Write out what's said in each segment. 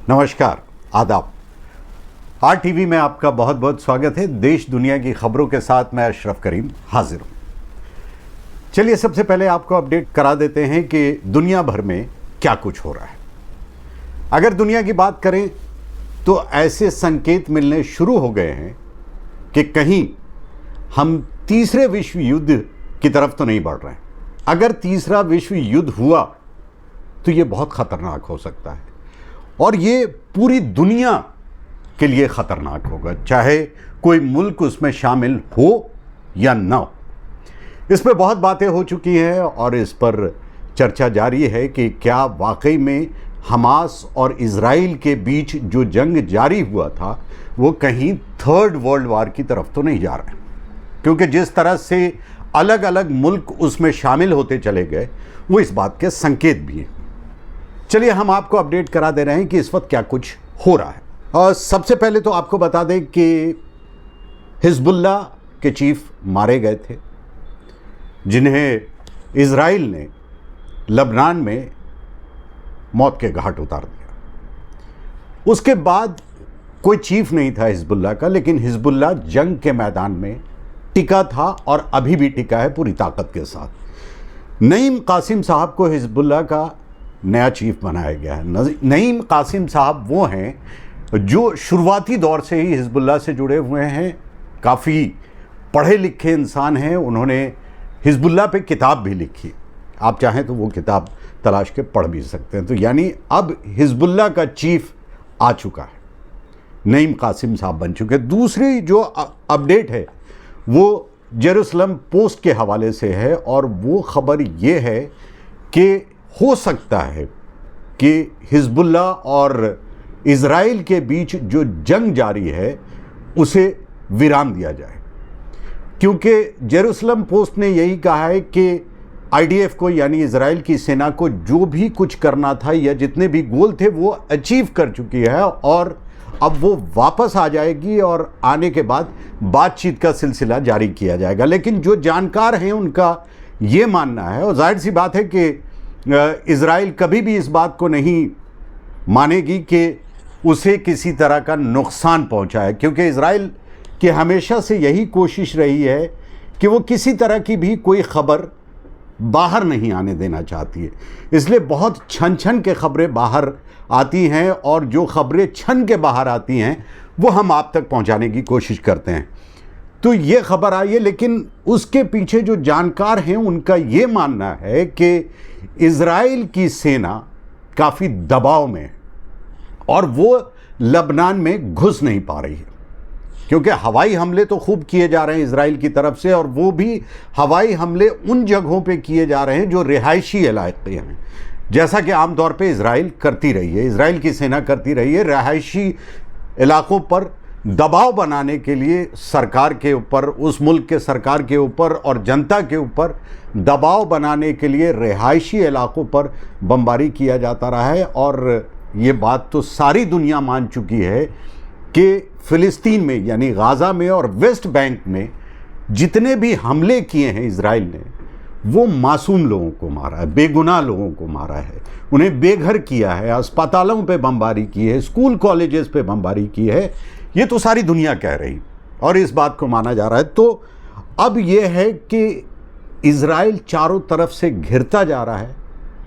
नमस्कार, आदाब। आरटीवी में आपका बहुत बहुत स्वागत है। देश दुनिया की खबरों के साथ मैं अशरफ करीम हाजिर हूं। चलिए सबसे पहले आपको अपडेट करा देते हैं कि दुनिया भर में क्या कुछ हो रहा है। अगर दुनिया की बात करें तो ऐसे संकेत मिलने शुरू हो गए हैं कि कहीं हम तीसरे विश्व युद्ध की तरफ तो नहीं बढ़ रहे हैं। अगर तीसरा विश्व युद्ध हुआ तो ये बहुत खतरनाक हो सकता है और ये पूरी दुनिया के लिए खतरनाक होगा, चाहे कोई मुल्क उसमें शामिल हो या ना हो। इस पर बहुत बातें हो चुकी हैं और इस पर चर्चा जारी है कि क्या वाकई में हमास और इजराइल के बीच जो जंग जारी हुआ था वो कहीं थर्ड वर्ल्ड वार की तरफ तो नहीं जा रहा है, क्योंकि जिस तरह से अलग अलग मुल्क उसमें शामिल होते चले गए वो इस बात के संकेत भी हैं। चलिए हम आपको अपडेट करा दे रहे हैं कि इस वक्त क्या कुछ हो रहा है। और सबसे पहले तो आपको बता दें कि हिजबुल्लाह के चीफ मारे गए थे, जिन्हें इजराइल ने लबनान में मौत के घाट उतार दिया। उसके बाद कोई चीफ नहीं था हिजबुल्लाह का, लेकिन हिजबुल्लाह जंग के मैदान में टिका था और अभी भी टिका है पूरी ताकत के साथ। नईम कासिम साहब को हिजबुल्लाह का नया चीफ बनाया गया है। नईम कासिम साहब वो हैं जो शुरुआती दौर से ही हिजबुल्लाह से जुड़े हुए हैं, काफ़ी पढ़े लिखे इंसान हैं। उन्होंने हिजबुल्लाह पे किताब भी लिखी, आप चाहें तो वो किताब तलाश के पढ़ भी सकते हैं। तो यानी अब हिजबुल्लाह का चीफ आ चुका है, नईम कासिम साहब बन चुके। दूसरी जो अपडेट है वो जेरूसलम पोस्ट के हवाले से है और वो खबर ये है कि हो सकता है कि हिजबुल्लाह और इजराइल के बीच जो जंग जारी है उसे विराम दिया जाए, क्योंकि जेरूसलम पोस्ट ने यही कहा है कि आईडीएफ को यानी इजराइल की सेना को जो भी कुछ करना था या जितने भी गोल थे वो अचीव कर चुकी है और अब वो वापस आ जाएगी और आने के बाद बातचीत का सिलसिला जारी किया जाएगा। लेकिन जो जानकार हैं उनका ये मानना है, और जाहिर सी बात है कि इजराइल कभी भी इस बात को नहीं मानेगी कि उसे किसी तरह का नुकसान पहुंचा है, क्योंकि इजराइल की हमेशा से यही कोशिश रही है कि वो किसी तरह की भी कोई ख़बर बाहर नहीं आने देना चाहती है। इसलिए बहुत छन छन के ख़बरें बाहर आती हैं और जो ख़बरें छन के बाहर आती हैं वो हम आप तक पहुंचाने की कोशिश करते हैं। तो ये खबर आई है, लेकिन उसके पीछे जो जानकार हैं उनका ये मानना है कि इजराइल की सेना काफ़ी दबाव में है और वो लबनान में घुस नहीं पा रही है, क्योंकि हवाई हमले तो खूब किए जा रहे हैं इजराइल की तरफ से, और वो भी हवाई हमले उन जगहों पे किए जा रहे हैं जो रिहायशी इलाके हैं, जैसा कि आमतौर पे इजराइल करती रही है, इजराइल की सेना करती रही है। रिहायशी इलाकों पर दबाव बनाने के लिए सरकार के ऊपर, उस मुल्क के सरकार के ऊपर और जनता के ऊपर दबाव बनाने के लिए रिहायशी इलाकों पर बमबारी किया जाता रहा है। और ये बात तो सारी दुनिया मान चुकी है कि फ़िलिस्तीन में यानी गाज़ा में और वेस्ट बैंक में जितने भी हमले किए हैं इजराइल ने, वो मासूम लोगों को मारा है, बेगुनाह लोगों को मारा है, उन्हें बेघर किया है, अस्पतालों पे बमबारी की है, स्कूल कॉलेजेस पे बमबारी की है। ये तो सारी दुनिया कह रही और इस बात को माना जा रहा है। तो अब ये है कि इजराइल चारों तरफ से घिरता जा रहा है,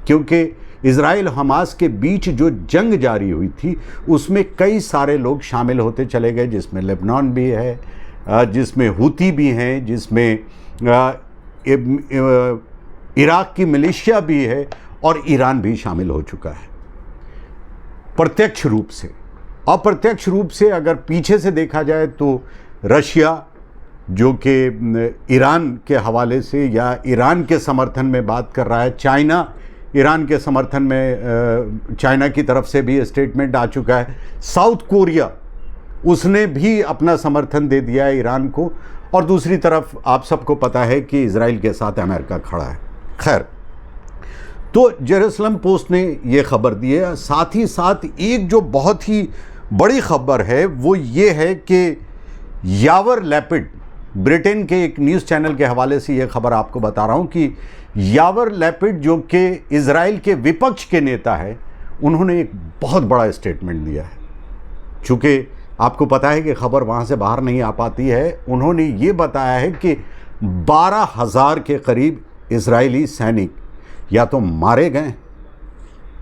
क्योंकि इजराइल हमास के बीच जो जंग जारी हुई थी उसमें कई सारे लोग शामिल होते चले गए, जिसमें लेबनान भी है, जिसमें हूती भी हैं, जिसमें इराक की मिलिशिया भी है और ईरान भी शामिल हो चुका है प्रत्यक्ष रूप से। अप्रत्यक्ष रूप से अगर पीछे से देखा जाए तो रशिया, जो कि ईरान के हवाले से या ईरान के समर्थन में बात कर रहा है, चाइना ईरान के समर्थन में चाइना की तरफ से भी स्टेटमेंट आ चुका है, साउथ कोरिया उसने भी अपना समर्थन दे दिया है ईरान को, और दूसरी तरफ आप सबको पता है कि इजराइल के साथ अमेरिका खड़ा है। खैर, तो जेरूसलम पोस्ट ने ये खबर दी है। साथ ही साथ एक जो बहुत ही बड़ी खबर है वो ये है कि यावर लैपिड, ब्रिटेन के एक न्यूज़ चैनल के हवाले से ये खबर आपको बता रहा हूँ कि यावर लैपिड जो कि इजराइल के विपक्ष के नेता है, उन्होंने एक बहुत बड़ा स्टेटमेंट दिया है। चूँकि आपको पता है कि खबर वहाँ से बाहर नहीं आ पाती है, उन्होंने ये बताया है कि 12,000 के करीब इजरायली सैनिक या तो मारे गए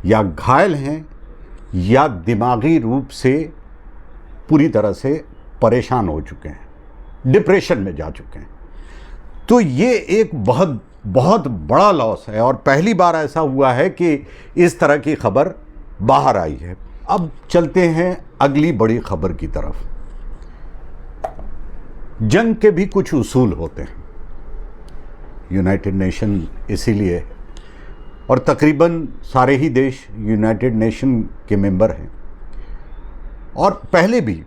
या घायल हैं या दिमागी रूप से पूरी तरह से परेशान हो चुके हैं, डिप्रेशन में जा चुके हैं। तो ये एक बहुत बहुत बड़ा लॉस है और पहली बार ऐसा हुआ है कि इस तरह की खबर बाहर आई है। अब चलते हैं अगली बड़ी खबर की तरफ। जंग के भी कुछ उसूल होते हैं, यूनाइटेड नेशन इसीलिए है और तकरीबन सारे ही देश यूनाइटेड नेशन के मेंबर हैं। और पहले भी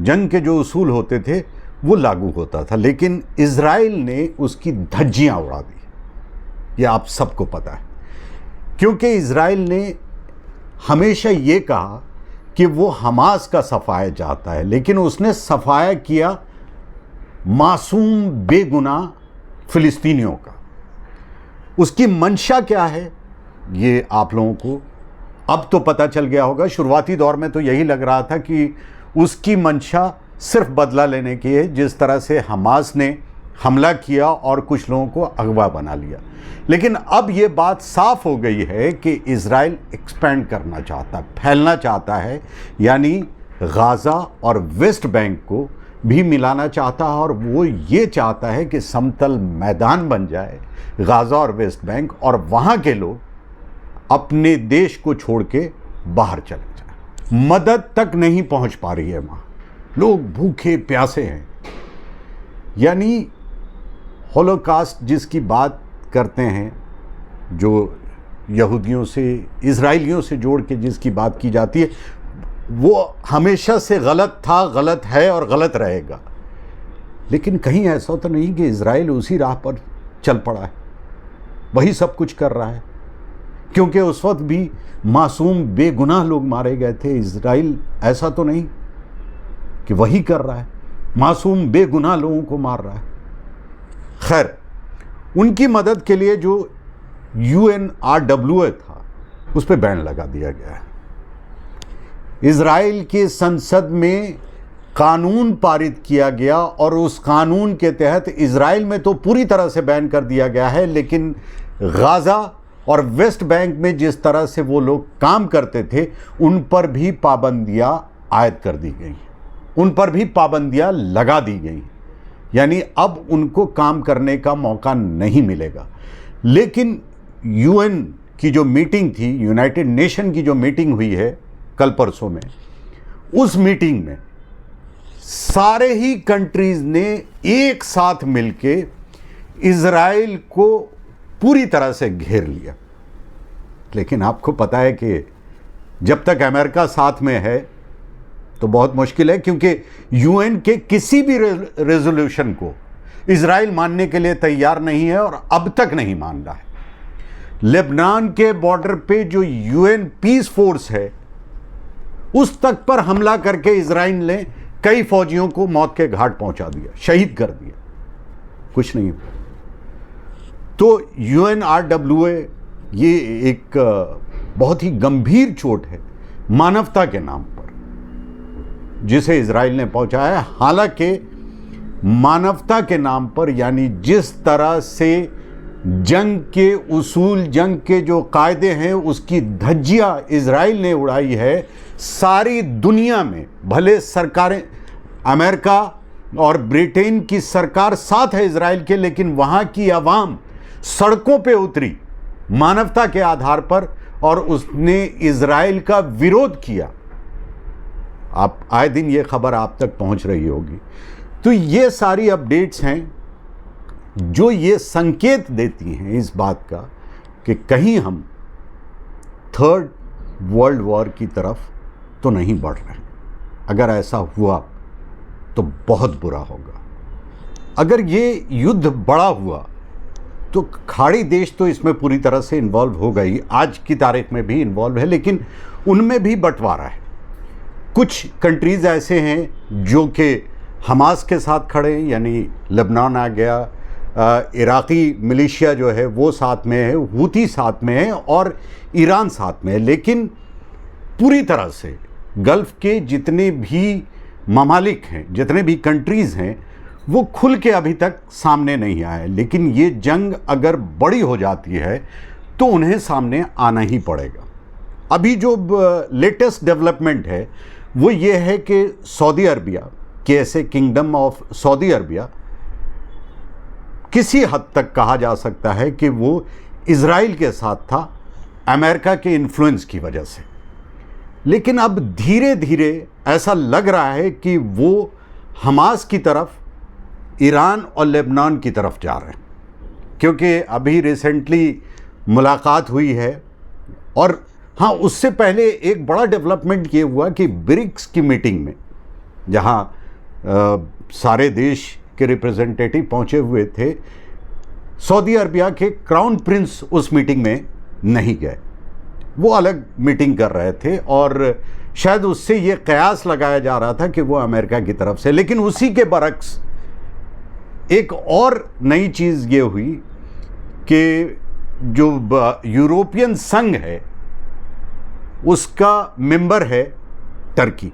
जंग के जो उसूल होते थे वो लागू होता था, लेकिन इजराइल ने उसकी धज्जियां उड़ा दी। ये आप सबको पता है, क्योंकि इजराइल ने हमेशा ये कहा कि वो हमास का सफाया चाहता है, लेकिन उसने सफाया किया मासूम बेगुनाह फिलिस्तीनियों का। उसकी मंशा क्या है ये आप लोगों को अब तो पता चल गया होगा। शुरुआती दौर में तो यही लग रहा था कि उसकी मंशा सिर्फ बदला लेने की है, जिस तरह से हमास ने हमला किया और कुछ लोगों को अगवा बना लिया। लेकिन अब ये बात साफ हो गई है कि इजराइल एक्सपेंड करना चाहता है, फैलना चाहता है, यानी गाज़ा और वेस्ट बैंक को भी मिलाना चाहता है और वो ये चाहता है कि समतल मैदान बन जाए गाज़ा और वेस्ट बैंक, और वहाँ के लोग अपने देश को छोड़ के बाहर चले जाए। मदद तक नहीं पहुँच पा रही है, वहाँ लोग भूखे प्यासे हैं। यानी होलोकास्ट जिसकी बात करते हैं, जो यहूदियों से इजराइलियों से जोड़ के जिसकी बात की जाती है, वो हमेशा से गलत था, गलत है और गलत रहेगा। लेकिन कहीं ऐसा तो नहीं कि इजराइल उसी राह पर चल पड़ा है, वही सब कुछ कर रहा है, क्योंकि उस वक्त भी मासूम बेगुनाह लोग मारे गए थे। इजराइल ऐसा तो नहीं कि वही कर रहा है, मासूम बेगुनाह लोगों को मार रहा है। खैर, उनकी मदद के लिए जो UNRWA था उस पर बैन लगा दिया गया है। इजराइल की संसद में कानून पारित किया गया और उस कानून के तहत इजराइल में तो पूरी तरह से बैन कर दिया गया है, लेकिन गाज़ा और वेस्ट बैंक में जिस तरह से वो लोग काम करते थे उन पर भी पाबंदियां आयद कर दी गई, उन पर भी पाबंदियां लगा दी गई। यानी अब उनको काम करने का मौका नहीं मिलेगा। लेकिन UN की जो मीटिंग थी, यूनाइटेड नेशन की जो मीटिंग हुई है कल परसों में, उस मीटिंग में सारे ही कंट्रीज ने एक साथ मिलके इजराइल को पूरी तरह से घेर लिया। लेकिन आपको पता है कि जब तक अमेरिका साथ में है तो बहुत मुश्किल है, क्योंकि UN के किसी भी रेजोल्यूशन को इजराइल मानने के लिए तैयार नहीं है और अब तक नहीं मान रहा है। लेबनान के बॉर्डर पे जो UN पीस फोर्स है उस तक पर हमला करके इजराइल ने कई फौजियों को मौत के घाट पहुंचा दिया, शहीद कर दिया, कुछ नहीं हुआ। तो UNRWA ये एक बहुत ही गंभीर चोट है मानवता के नाम पर जिसे इजराइल ने पहुंचाया है। हालांकि मानवता के नाम पर, यानी जिस तरह से जंग के उसूल, जंग के जो कायदे हैं, उसकी धज्जियां इजराइल ने उड़ाई है सारी दुनिया में। भले सरकारें, अमेरिका और ब्रिटेन की सरकार साथ है इजराइल के, लेकिन वहां की आवाम सड़कों पे उतरी मानवता के आधार पर और उसने इजराइल का विरोध किया। आप आए दिन ये खबर आप तक पहुंच रही होगी। तो ये सारी अपडेट्स हैं जो ये संकेत देती हैं इस बात का कि कहीं हम थर्ड वर्ल्ड वॉर की तरफ तो नहीं बढ़ रहे। अगर ऐसा हुआ तो बहुत बुरा होगा। अगर ये युद्ध बड़ा हुआ तो खाड़ी देश तो इसमें पूरी तरह से इन्वॉल्व हो गई, आज की तारीख में भी इन्वॉल्व है, लेकिन उनमें भी बंटवारा है। कुछ कंट्रीज़ ऐसे हैं जो कि हमास के साथ खड़े हैं, यानी लेबनान आ गया, इराक़ी मिलिशिया जो है वो साथ में है, हूती साथ में है और ईरान साथ में है। लेकिन पूरी तरह से गल्फ़ के जितने भी ममालिक हैं, जितने भी कंट्रीज़ हैं, वो खुल के अभी तक सामने नहीं आए। लेकिन ये जंग अगर बड़ी हो जाती है तो उन्हें सामने आना ही पड़ेगा। अभी जो लेटेस्ट डेवलपमेंट है वो ये है कि सऊदी अरबिया के ऐसे किंगडम ऑफ सऊदी अरबिया किसी हद तक कहा जा सकता है कि वो इज़राइल के साथ था अमेरिका के इन्फ्लुएंस की वजह से। लेकिन अब धीरे धीरे ऐसा लग रहा है कि वो हमास की तरफ, ईरान और लेबनान की तरफ जा रहे हैं, क्योंकि अभी रिसेंटली मुलाकात हुई है। और हाँ, उससे पहले एक बड़ा डेवलपमेंट ये हुआ कि ब्रिक्स की मीटिंग में, जहाँ सारे देश के रिप्रेजेंटेटिव पहुँचे हुए थे, सऊदी अरबिया के क्राउन प्रिंस उस मीटिंग में नहीं गए। वो अलग मीटिंग कर रहे थे और शायद उससे ये कयास लगाया जा रहा था कि वो अमेरिका की तरफ से। लेकिन उसी के बरक्स एक और नई चीज़ ये हुई कि जो यूरोपियन संघ है उसका मेंबर है तुर्की,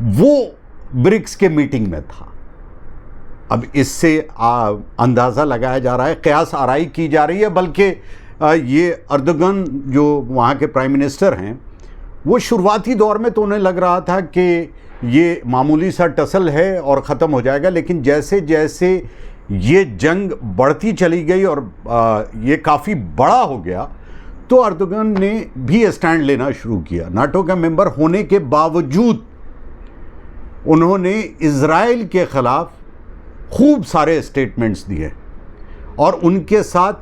वो ब्रिक्स के मीटिंग में था। अब इससे अंदाज़ा लगाया जा रहा है, कयास आराई की जा रही है, बल्कि ये अर्दोगन जो वहाँ के प्राइम मिनिस्टर हैं, वो शुरुआती दौर में तो उन्हें लग रहा था कि ये मामूली सा टसल है और ख़त्म हो जाएगा। लेकिन जैसे जैसे ये जंग बढ़ती चली गई और ये काफ़ी बड़ा हो गया, तो अर्दोगन ने भी स्टैंड लेना शुरू किया। नाटो का मेंबर होने के बावजूद उन्होंने इज़राइल के ख़िलाफ़ खूब सारे स्टेटमेंट्स दिए और उनके साथ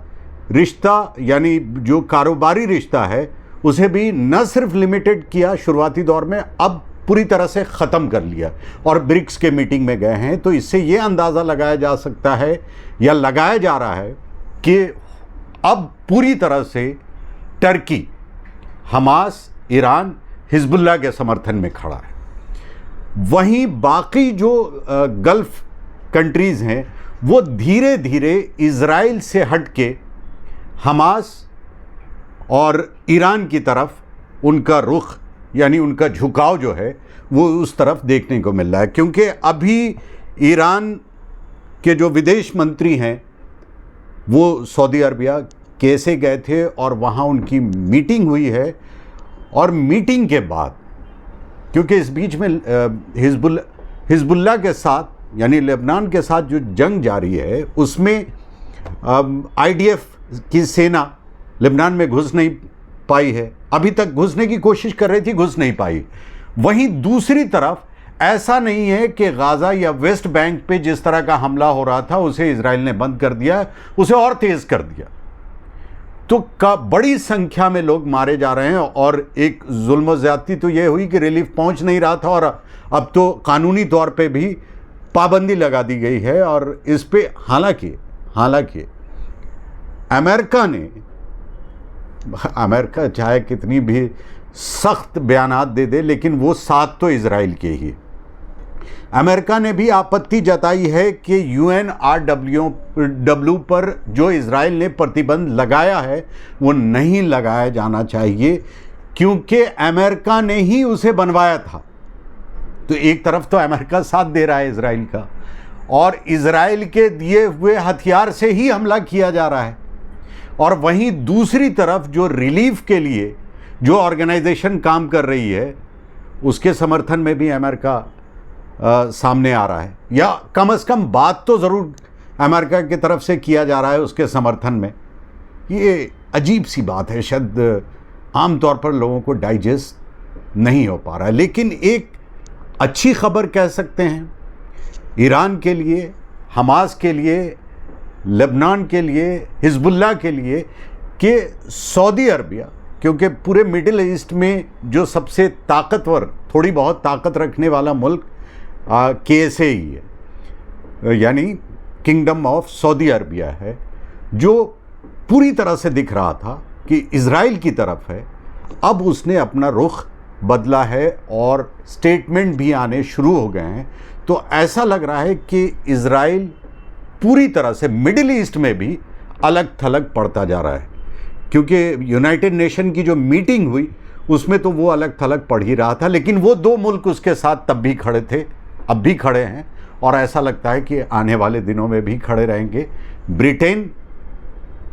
रिश्ता, यानी जो कारोबारी रिश्ता है, उसे भी न सिर्फ लिमिटेड किया शुरुआती दौर में, अब पूरी तरह से ख़त्म कर लिया और ब्रिक्स के मीटिंग में गए हैं। तो इससे ये अंदाज़ा लगाया जा सकता है या लगाया जा रहा है कि अब पूरी तरह से टर्की हमास, ईरान, हिजबुल्लाह के समर्थन में खड़ा है। वहीं बाकी जो गल्फ़ कंट्रीज़ हैं वो धीरे धीरे इज़राइल से हट के हमास और ईरान की तरफ उनका रुख, यानी उनका झुकाव जो है वो उस तरफ देखने को मिल रहा है। क्योंकि अभी ईरान के जो विदेश मंत्री हैं वो सऊदी अरबिया कैसे गए थे और वहाँ उनकी मीटिंग हुई है। और मीटिंग के बाद, क्योंकि इस बीच में हिजबुल्लाह के साथ, यानी लेबनान के साथ जो जंग जारी है, उसमें आईडीएफ की सेना लेबनान में घुस नहीं पाई है, अभी तक घुसने की कोशिश कर रही थी, घुस नहीं पाई। वहीं दूसरी तरफ ऐसा नहीं है कि गाज़ा या वेस्ट बैंक पे जिस तरह का हमला हो रहा था उसे इजराइल ने बंद कर दिया, उसे और तेज़ कर दिया। तो बड़ी संख्या में लोग मारे जा रहे हैं और एक जुल्म ज़्यादती तो ये हुई कि रिलीफ पहुंच नहीं रहा था और अब तो कानूनी तौर पे भी पाबंदी लगा दी गई है। और इस पे हालांकि अमेरिका चाहे कितनी भी सख्त बयानात दे दे, लेकिन वो साथ तो इजराइल के ही। अमेरिका ने भी आपत्ति जताई है कि UNRW पर जो इजराइल ने प्रतिबंध लगाया है वो नहीं लगाया जाना चाहिए, क्योंकि अमेरिका ने ही उसे बनवाया था। तो एक तरफ तो अमेरिका साथ दे रहा है इजराइल का, और इजराइल के दिए हुए हथियार से ही हमला किया जा रहा है। और वहीं दूसरी तरफ जो रिलीफ के लिए जो ऑर्गेनाइजेशन काम कर रही है, उसके समर्थन में भी अमेरिका सामने आ रहा है, या कम से कम बात तो ज़रूर अमेरिका की तरफ से किया जा रहा है उसके समर्थन में। ये अजीब सी बात है, शायद आमतौर पर लोगों को डाइजेस्ट नहीं हो पा रहा है। लेकिन एक अच्छी खबर कह सकते हैं ईरान के लिए, हमास के लिए, लेबनान के लिए, हिजबुल्लाह के लिए, कि सऊदी अरबिया, क्योंकि पूरे मिडिल ईस्ट में जो सबसे ताकतवर, थोड़ी बहुत ताकत रखने वाला मुल्क KSA ही है, यानी किंगडम ऑफ सऊदी अरबिया है, जो पूरी तरह से दिख रहा था कि इज़राइल की तरफ है। अब उसने अपना रुख बदला है और स्टेटमेंट भी आने शुरू हो गए हैं। तो ऐसा लग रहा है कि इज़राइल पूरी तरह से मिडिल ईस्ट में भी अलग थलग पड़ता जा रहा है। क्योंकि यूनाइटेड नेशन की जो मीटिंग हुई उसमें तो वो अलग थलग पढ़ ही रहा था, लेकिन वो दो मुल्क उसके साथ तब भी खड़े थे, अब भी खड़े हैं और ऐसा लगता है कि आने वाले दिनों में भी खड़े रहेंगे। Britain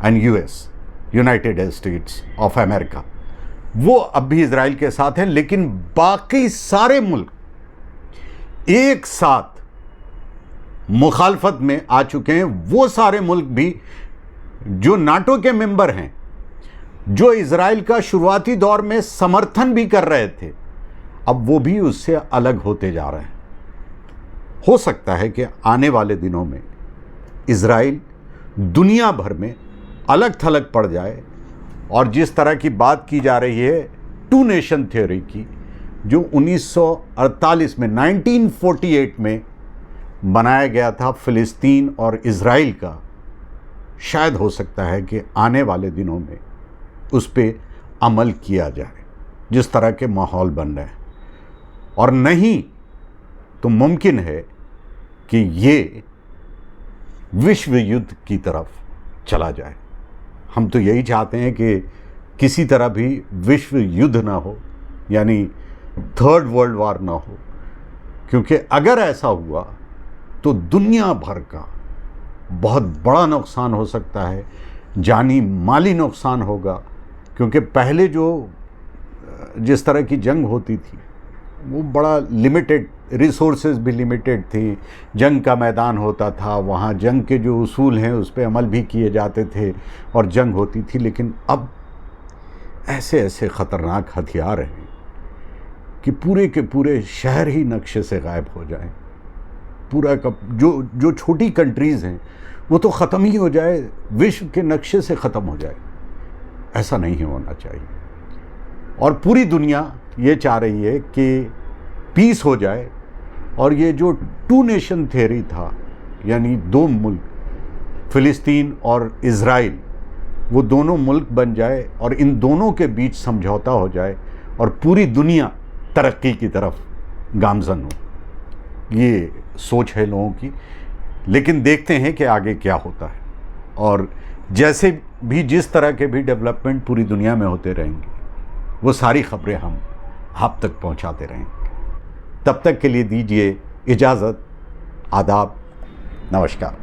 and US, United states of America, वो अब भी इजराइल के साथ हैं, लेकिन बाकी सारे मुल्क एक साथ मुखालफत में आ चुके हैं। वो सारे मुल्क भी जो नाटो के मेंबर हैं, जो इजराइल का शुरुआती दौर में समर्थन भी कर रहे थे, अब वो भी उससे अलग होते जा रहे हैं। हो सकता है कि आने वाले दिनों में इजराइल दुनिया भर में अलग थलग पड़ जाए और जिस तरह की बात की जा रही है टू नेशन थ्योरी की, जो 1948 में 1948 में बनाया गया था फ़िलिस्तीन और इजराइल का, शायद हो सकता है कि आने वाले दिनों में उस पर अमल किया जाए जिस तरह के माहौल बन रहे हैं, और नहीं तो मुमकिन है कि ये विश्व युद्ध की तरफ चला जाए। हम तो यही चाहते हैं कि किसी तरह भी विश्व युद्ध ना हो, यानी थर्ड वर्ल्ड वॉर ना हो, क्योंकि अगर ऐसा हुआ तो दुनिया भर का बहुत बड़ा नुकसान हो सकता है, जानी माली नुकसान होगा। क्योंकि पहले जिस तरह की जंग होती थी वो बड़ा लिमिटेड, रिसोर्सेज भी लिमिटेड थी, जंग का मैदान होता था, वहाँ जंग के जो उसूल हैं उस पर अमल भी किए जाते थे और जंग होती थी। लेकिन अब ऐसे ऐसे ख़तरनाक हथियार हैं कि पूरे के पूरे शहर ही नक्शे से गायब हो जाएं। पूरा का जो छोटी कंट्रीज़ हैं वो तो ख़त्म ही हो जाए, विश्व के नक्शे से ख़त्म हो जाए। ऐसा नहीं होना चाहिए। और पूरी दुनिया ये चाह रही है कि पीस हो जाए और ये जो टू नेशन थ्योरी था, यानी दो मुल्क फ़िलिस्तीन और इजराइल, वो दोनों मुल्क बन जाए और इन दोनों के बीच समझौता हो जाए और पूरी दुनिया तरक्की की तरफ गामज़न हो। ये सोच है लोगों की, लेकिन देखते हैं कि आगे क्या होता है। और जैसे भी जिस तरह के भी डेवलपमेंट पूरी दुनिया में होते रहेंगे, वो सारी खबरें हम आप तक पहुंचाते रहेंगे। तब तक के लिए दीजिए इजाज़त। आदाब, नमस्कार।